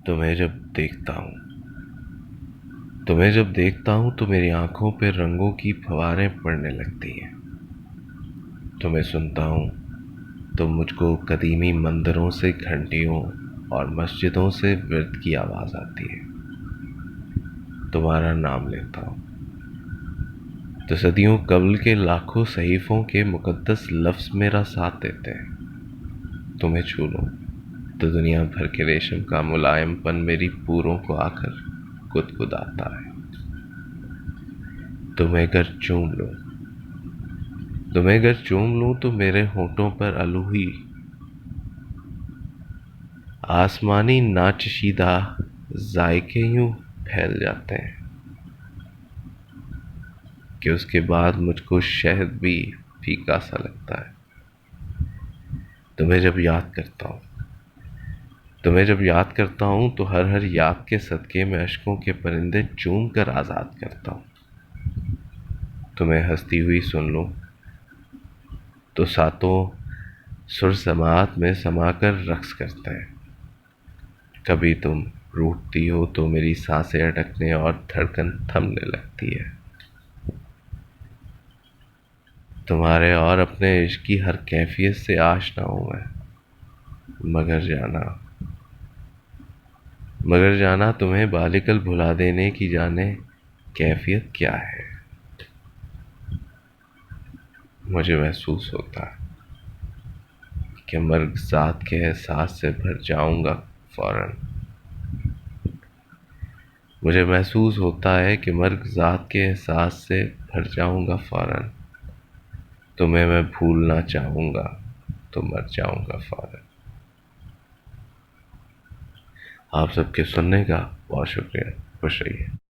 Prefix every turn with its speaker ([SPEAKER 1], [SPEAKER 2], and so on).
[SPEAKER 1] تمہیں جب دیکھتا ہوں تو میری آنکھوں پہ رنگوں کی فواریں پڑنے لگتی ہیں۔ تمہیں سنتا ہوں تو مجھ کو قدیمی مندروں سے گھنٹیوں اور مسجدوں سے ورد کی آواز آتی ہے۔ تمہارا نام لیتا ہوں تو صدیوں قبل کے لاکھوں صحیفوں کے مقدس لفظ میرا ساتھ دیتے ہیں۔ تمہیں چھو لوں تو دنیا بھر کے ریشم کا ملائم پن میری پوروں کو آ کر گدگداتا ہے۔ تمہیں اگر چوم لوں تو میرے ہونٹوں پر الوہی آسمانی ناچشیدہ ذائقے یوں پھیل جاتے ہیں کہ اس کے بعد مجھ کو شہد بھی پھیکا سا لگتا ہے۔ تمہیں جب یاد کرتا ہوں تو ہر یاد کے صدقے میں اشکوں کے پرندے چوم کر آزاد کرتا ہوں۔ تمہیں ہنستی ہوئی سن لوں تو ساتوں سر سماعت میں سما کر رقص کرتے ہیں۔ کبھی تم روٹھتی ہو تو میری سانسیں اٹکنے اور دھڑکن تھمنے لگتی ہے۔ تمہارے اور اپنے عشق کی ہر کیفیت سے آشنا ہوں میں، مگر جانا تمہیں بالکل بھلا دینے کی جانے کیفیت کیا ہے۔ مجھے محسوس ہوتا ہے کہ مرگ ذات کے احساس سے بھر جاؤں گا فوراً۔ تمہیں میں بھولنا چاہوں گا تو مر جاؤں گا فوراً۔ آپ سب کے سننے کا بہت شکریہ۔ خوش رہیے۔